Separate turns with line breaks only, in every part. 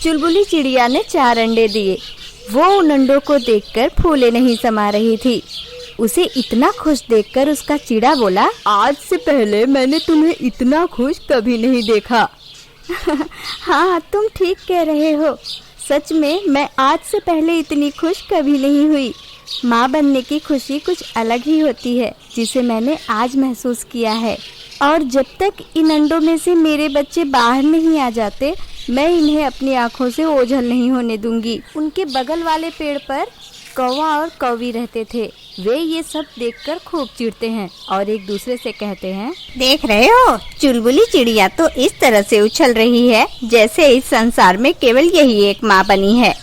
चुलबुली चिड़िया ने 4 अंडे दिए। वो उन अंडों को देखकर फूले नहीं समा रही थी। उसे इतना खुश देखकर उसका चिड़ा बोला, आज से पहले मैंने तुम्हें इतना खुश कभी नहीं देखा। हाँ, तुम ठीक कह रहे हो। सच में मैं आज से पहले इतनी खुश कभी नहीं हुई। माँ बनने की खुशी कुछ अलग ही होती है, जिसे मैंने आज महसूस किया है। और जब तक इन अंडों में से मेरे बच्चे बाहर नहीं आ जाते, मैं इन्हें अपनी आँखों से ओझल नहीं होने दूंगी। उनके बगल वाले पेड़ पर कौवा और कौवी रहते थे। वे ये सब देखकर खूब चिढ़ते हैं और एक दूसरे से कहते हैं, देख रहे हो, चुलबुली चिड़िया तो इस तरह से उछल रही है जैसे इस संसार में केवल यही एक माँ बनी है।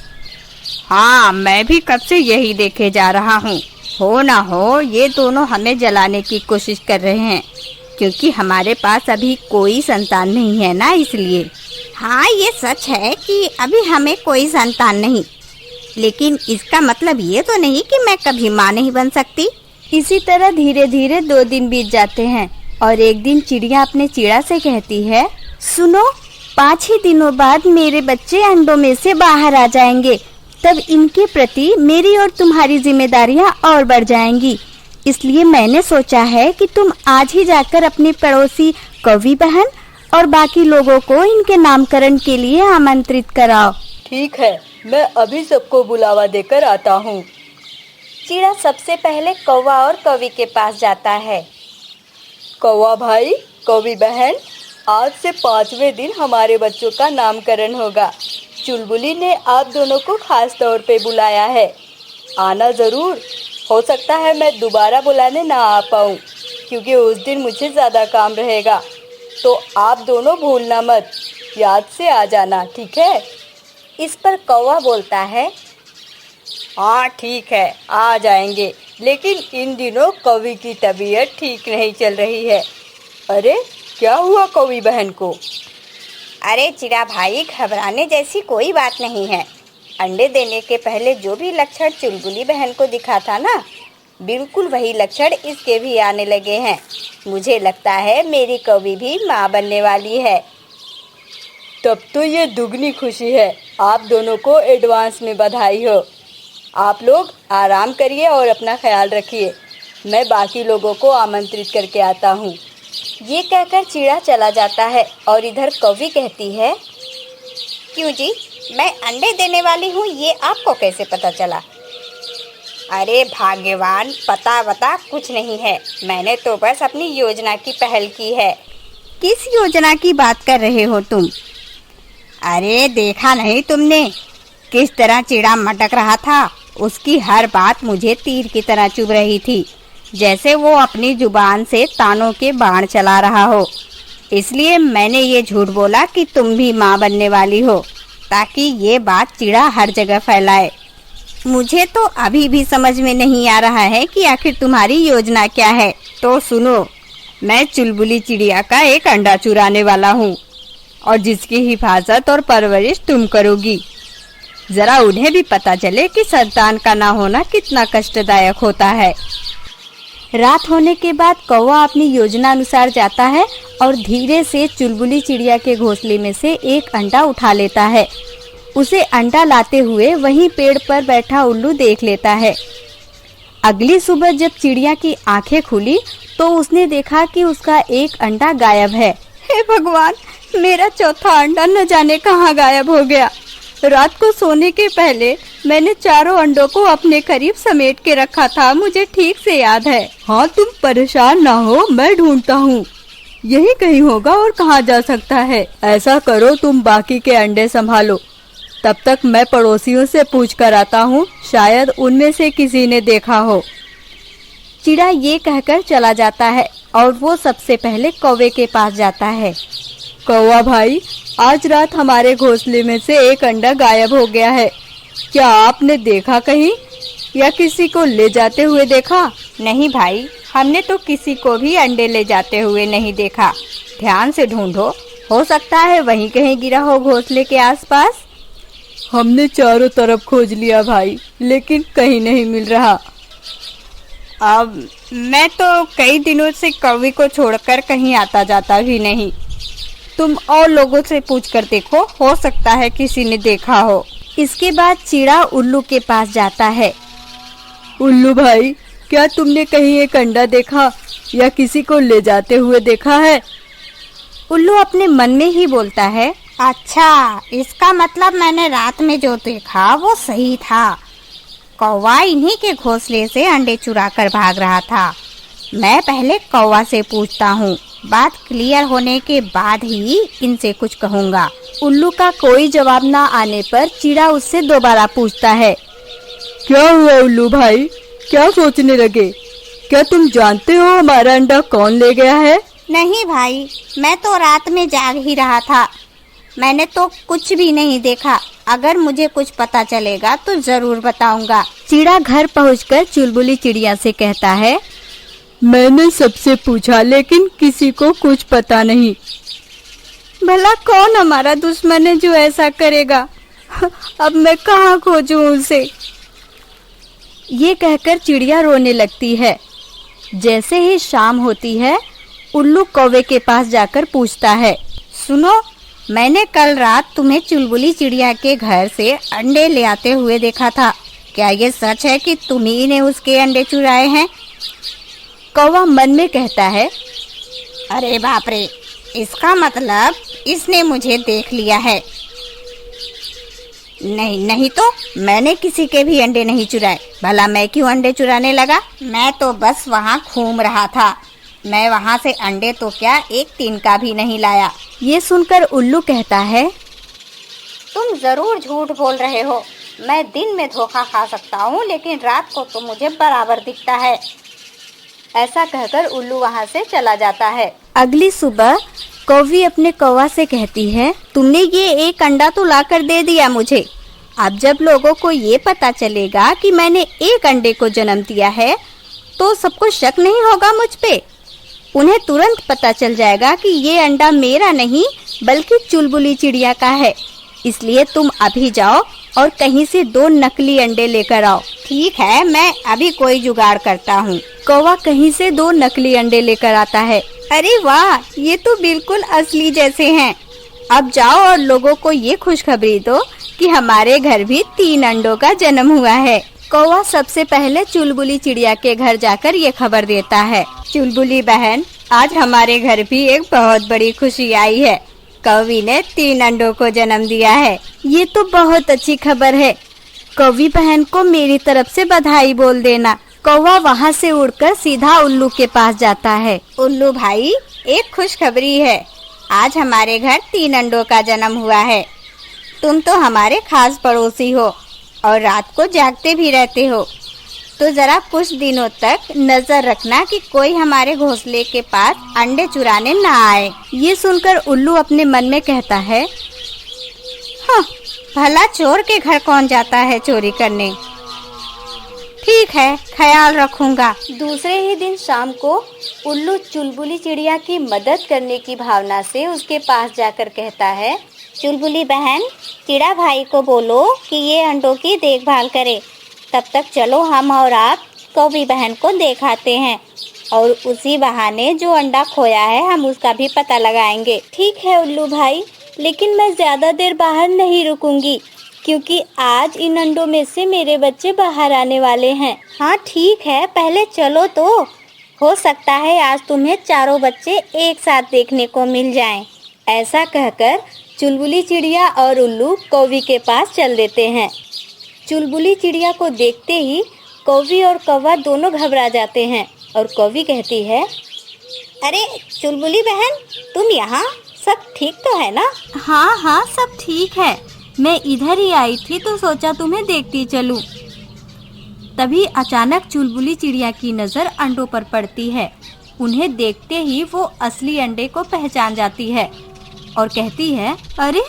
हाँ, मैं भी कब से यही देखे जा रहा हूँ। हो ना हो ये दोनों हमें जलाने की कोशिश कर रहे हैं, क्योंकि हमारे पास अभी कोई संतान नहीं है ना, इसलिए। हाँ, ये सच है कि अभी हमें कोई संतान नहीं, लेकिन इसका मतलब ये तो नहीं कि मैं कभी माँ नहीं बन सकती। इसी तरह धीरे धीरे 2 दिन बीत जाते हैं और एक दिन चिड़िया अपने चिड़ा से कहती है, सुनो, 5 ही दिनों बाद मेरे बच्चे अंडों में से बाहर आ जाएंगे। तब इनके प्रति मेरी और तुम्हारी जिम्मेदारियां और बढ़ जाएंगी। इसलिए मैंने सोचा है कि तुम आज ही जाकर अपनी पड़ोसी कौवी बहन और बाकी लोगों को इनके नामकरण के लिए आमंत्रित कराओ।
ठीक है, मैं अभी सबको बुलावा देकर आता हूँ।
चिड़ा सबसे पहले कौवा और कौवी के पास जाता है।
कौवा भाई, कौवी बहन, आज से 5वें दिन हमारे बच्चों का नामकरण होगा। चुलबुली ने आप दोनों को खास तौर पे बुलाया है, आना ज़रूर। हो सकता है मैं दोबारा बुलाने ना आ पाऊँ, क्योंकि उस दिन मुझे ज़्यादा काम रहेगा। तो आप दोनों भूलना मत, याद से आ जाना, ठीक है?
इस पर कौवा बोलता है,
हाँ ठीक है, आ जाएंगे, लेकिन इन दिनों कौवी की तबीयत ठीक नहीं चल रही है। अरे क्या हुआ कौवी बहन को?
अरे चिड़ा भाई, घबराने जैसी कोई बात नहीं है। अंडे देने के पहले जो भी लक्षण चुलबुली बहन को दिखा था ना, बिल्कुल वही लक्षण इसके भी आने लगे हैं। मुझे लगता है मेरी कौवी भी माँ बनने वाली है।
तब तो ये दुगनी खुशी है। आप दोनों को एडवांस में बधाई हो। आप लोग आराम करिए और अपना ख्याल रखिए। मैं बाकी लोगों को आमंत्रित करके आता हूँ।
ये कहकर चिड़ा चला जाता है और इधर कौवी कहती है, क्यों जी, मैं अंडे देने वाली हूँ, ये आपको कैसे पता चला? अरे भाग्यवान, पता वता कुछ नहीं है। मैंने तो बस अपनी योजना की पहल की है। किस योजना की बात कर रहे हो तुम? अरे देखा नहीं तुमने किस तरह चिड़ा मटक रहा था? उसकी हर बात मुझे तीर की तरह चुभ रही थी, जैसे वो अपनी जुबान से तानों के बाण चला रहा हो। इसलिए मैंने ये झूठ बोला कि तुम भी माँ बनने वाली हो, ताकि ये बात चिड़ा हर जगह फैलाए। मुझे तो अभी भी समझ में नहीं आ रहा है कि आखिर तुम्हारी योजना क्या है। तो सुनो, मैं चुलबुली चिड़िया का एक अंडा चुराने वाला हूँ और जिसकी हिफाजत और परवरिश तुम करोगी। जरा उन्हें भी पता चले कि संतान का ना होना कितना कष्टदायक होता है। रात होने के बाद कौवा अपनी योजना अनुसार जाता है और धीरे से चुलबुली चिड़िया के घोंसले में से एक अंडा उठा लेता है। उसे अंडा लाते हुए वहीं पेड़ पर बैठा उल्लू देख लेता है। अगली सुबह जब चिड़िया की आंखें खुली तो उसने देखा कि उसका एक अंडा गायब है। हे भगवान, मेरा चौथा अंडा न जाने कहाँ गायब हो गया। रात को सोने के पहले मैंने चारों अंडों को अपने करीब समेट के रखा था, मुझे ठीक से याद है।
हाँ, तुम परेशान ना हो, मैं ढूंढता हूँ। यही कहीं होगा और कहाँ जा सकता है। ऐसा करो, तुम बाकी के अंडे संभालो, तब तक मैं पड़ोसियों से पूछ कर आता हूँ, शायद उनमें से किसी ने देखा हो।
चिड़ा ये कहकर चला जाता है और वो सबसे पहले कौवे के पास जाता है।
कौवा भाई, आज रात हमारे घोंसले में से एक अंडा गायब हो गया है। क्या आपने देखा कहीं, या किसी को ले जाते हुए देखा?
नहीं भाई, हमने तो किसी को भी अंडे ले जाते हुए नहीं देखा। ध्यान से ढूंढो, हो सकता है वहीं कहीं गिरा हो घोंसले के आसपास।
हमने चारों तरफ खोज लिया भाई, लेकिन कहीं नहीं मिल रहा।
अब मैं तो कई दिनों से कौवी को छोड़कर कहीं आता जाता भी नहीं। तुम और लोगों से पूछ कर देखो, हो सकता है किसी ने देखा हो। इसके बाद चिड़ा उल्लू के पास जाता है।
उल्लू भाई, क्या तुमने कहीं एक अंडा देखा या किसी को ले जाते हुए देखा है?
उल्लू अपने मन में ही बोलता है, अच्छा, इसका मतलब मैंने रात में जो देखा वो सही था। कौवा इन्हीं के घोंसले से अंडे चुरा कर भाग रहा था। मैं पहले कौवा से पूछता हूँ, बात क्लियर होने के बाद ही इनसे कुछ कहूँगा। उल्लू का कोई जवाब ना आने पर चिड़ा उससे दोबारा पूछता है,
क्या हुआ उल्लू भाई, क्या सोचने लगे? क्या तुम जानते हो हमारा अंडा कौन ले गया है?
नहीं भाई, मैं तो रात में जाग ही रहा था। मैंने तो कुछ भी नहीं देखा। अगर मुझे कुछ पता चलेगा तो जरूर बताऊंगा। चिड़ा घर पहुंचकर चुलबुली चिड़िया से कहता है,
मैंने सबसे पूछा लेकिन किसी को कुछ पता नहीं।
भला कौन हमारा दुश्मन है जो ऐसा करेगा? अब मैं कहाँ खोजूं उसे? ये कहकर चिड़िया रोने लगती है। जैसे ही शाम होती है, उल्लू कौवे के पास जाकर पूछता है, सुनो, मैंने कल रात तुम्हें चुलबुली चिड़िया के घर से अंडे ले आते हुए देखा था। क्या ये सच है कि तुम्ही ने उसके अंडे चुराए हैं? कौवा मन में कहता है, अरे बाप रे, इसका मतलब इसने मुझे देख लिया है। नहीं तो मैंने किसी के भी अंडे नहीं चुराए। भला मैं क्यों अंडे चुराने लगा? मैं तो बस वहाँ घूम रहा था। मैं वहाँ से अंडे तो क्या, एक तिनका भी नहीं लाया। ये सुनकर उल्लू कहता है, तुम जरूर झूठ बोल रहे हो। मैं दिन में धोखा खा सकता हूँ, लेकिन रात को तो मुझे बराबर दिखता है। ऐसा कहकर उल्लू वहाँ से चला जाता है। अगली सुबह कौवी अपने कौवा से कहती है, तुमने ये एक अंडा तो लाकर दे दिया मुझे। अब जब लोगों को ये पता चलेगा कि मैंने एक अंडे को जन्म दिया है, तो सबको शक नहीं होगा मुझ पे। उन्हें तुरंत पता चल जाएगा कि ये अंडा मेरा नहीं बल्कि चुलबुली चिड़िया का है। इसलिए तुम अभी जाओ और कहीं से 2 नकली अंडे लेकर आओ। ठीक है, मैं अभी कोई जुगाड़ करता हूँ। कौवा कहीं से 2 नकली अंडे लेकर आता है। अरे वाह, ये तो बिल्कुल असली जैसे हैं। अब जाओ और लोगों को ये खुशखबरी दो कि हमारे घर भी 3 अंडों का जन्म हुआ है। कौवा सबसे पहले चुलबुली चिड़िया के घर जाकर ये खबर देता है, चुलबुली बहन, आज हमारे घर भी एक बहुत बड़ी खुशी आई है। कौवी ने 3 अंडों को जन्म दिया है। ये तो बहुत अच्छी खबर है। कौवी बहन को मेरी तरफ से बधाई बोल देना। कौवा वहाँ से उड़कर सीधा उल्लू के पास जाता है। उल्लू भाई, एक खुशखबरी है। आज हमारे घर 3 अंडों का जन्म हुआ है। तुम तो हमारे खास पड़ोसी हो और रात को जागते भी रहते हो, तो जरा कुछ दिनों तक नजर रखना कि कोई हमारे घोंसले के पास अंडे चुराने ना आए। ये सुनकर उल्लू अपने मन में कहता है, हाँ, भला चोर के घर कौन जाता है चोरी करने। ठीक है, ख्याल रखूंगा। दूसरे ही दिन शाम को उल्लू चुलबुली चिड़िया की मदद करने की भावना से उसके पास जाकर कहता है, चुलबुली बहन, चिड़ा भाई को बोलो कि ये अंडों की देखभाल करे। तब तक चलो हम और आप कौवी बहन को देखाते हैं और उसी बहाने जो अंडा खोया है हम उसका भी पता लगाएंगे। ठीक है उल्लू भाई, लेकिन मैं ज्यादा देर बाहर नहीं रुकूंगी क्योंकि आज इन अंडों में से मेरे बच्चे बाहर आने वाले हैं। हाँ ठीक है, पहले चलो तो। हो सकता है आज तुम्हें चारों बच्चे एक साथ देखने को मिल जाएं। ऐसा कहकर चुलबुली चिड़िया और उल्लू कौवी के पास चल देते हैं। चुलबुली चिड़िया को देखते ही कौवी और कौवा दोनों घबरा जाते हैं और कौवी कहती है, अरे चुलबुली बहन, तुम यहाँ? सब ठीक तो है ना? हाँ हाँ, सब ठीक है। मैं इधर ही आई थी तो सोचा तुम्हें देखती चलूं। तभी अचानक चुलबुली चिड़िया की नजर अंडों पर पड़ती है। उन्हें देखते ही वो असली अंडे को पहचान जाती है और कहती है, अरे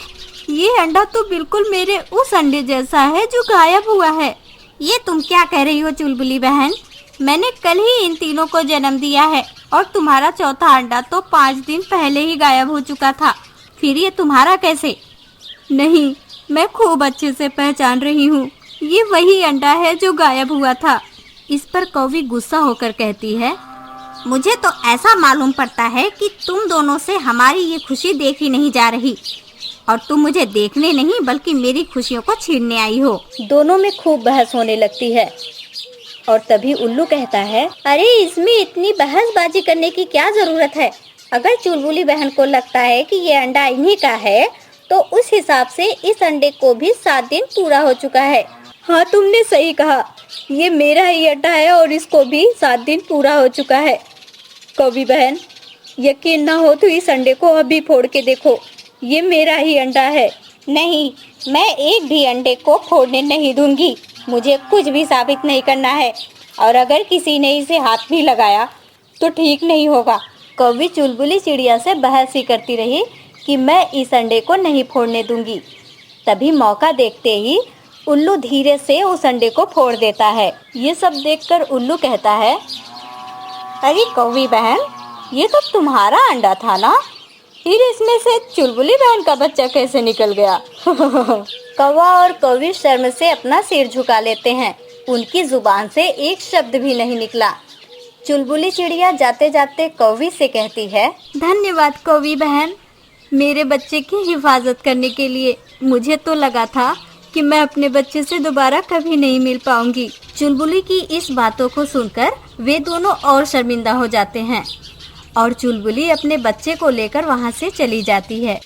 ये अंडा तो बिल्कुल मेरे उस अंडे जैसा है जो गायब हुआ है। ये तुम क्या कह रही हो चुलबुली बहन? मैंने कल ही इन तीनों को जन्म दिया है और तुम्हारा चौथा अंडा तो 5 दिन पहले ही गायब हो चुका था। फिर ये तुम्हारा कैसे? नहीं, मैं खूब अच्छे से पहचान रही हूँ। ये वही अंडा है जो गायब हुआ था। इस पर कौवी गुस्सा होकर कहती है, मुझे तो ऐसा मालूम पड़ता है कि तुम दोनों से हमारी ये खुशी देखी नहीं जा रही और तुम मुझे देखने नहीं बल्कि मेरी खुशियों को छीनने आई हो।
दोनों में खूब बहस होने लगती है और तभी उल्लू कहता है, अरे इसमें इतनी बहसबाजी करने की क्या जरूरत है। अगर चुलबुली बहन को लगता है कि ये अंडा इन्हीं का है तो उस हिसाब से इस अंडे को भी 7 दिन पूरा हो चुका है। हाँ तुमने सही कहा, ये मेरा ही अंडा है और इसको भी 7 दिन पूरा हो चुका है। कौवी बहन, यकीन ना हो तो इस अंडे को अभी फोड़ के देखो, ये मेरा ही अंडा है। नहीं, मैं एक भी अंडे को फोड़ने नहीं दूंगी। मुझे कुछ भी साबित नहीं करना है और अगर किसी ने इसे हाथ भी लगाया तो ठीक नहीं होगा। कौवी चुलबुली चिड़िया से बहस ही करती रही कि मैं इस अंडे को नहीं फोड़ने दूंगी। तभी मौका देखते ही उल्लू धीरे से उस अंडे को फोड़ देता है। ये सब देखकर उल्लू कहता है, अरे कौवी बहन, ये तो तुम्हारा अंडा था ना, फिर इसमें से चुलबुली बहन का बच्चा कैसे निकल गया? कौवा और कौवी शर्म से अपना सिर झुका लेते हैं। उनकी जुबान से एक शब्द भी नहीं निकला। चुलबुली चिड़िया जाते जाते कौवी से कहती है,
धन्यवाद कौवी बहन, मेरे बच्चे की हिफाजत करने के लिए। मुझे तो लगा था कि मैं अपने बच्चे से दोबारा कभी नहीं मिल पाऊंगी। चुलबुली की इस बातों को सुनकर वे दोनों और शर्मिंदा हो जाते हैं और चुलबुली अपने बच्चे को लेकर वहां से चली जाती है।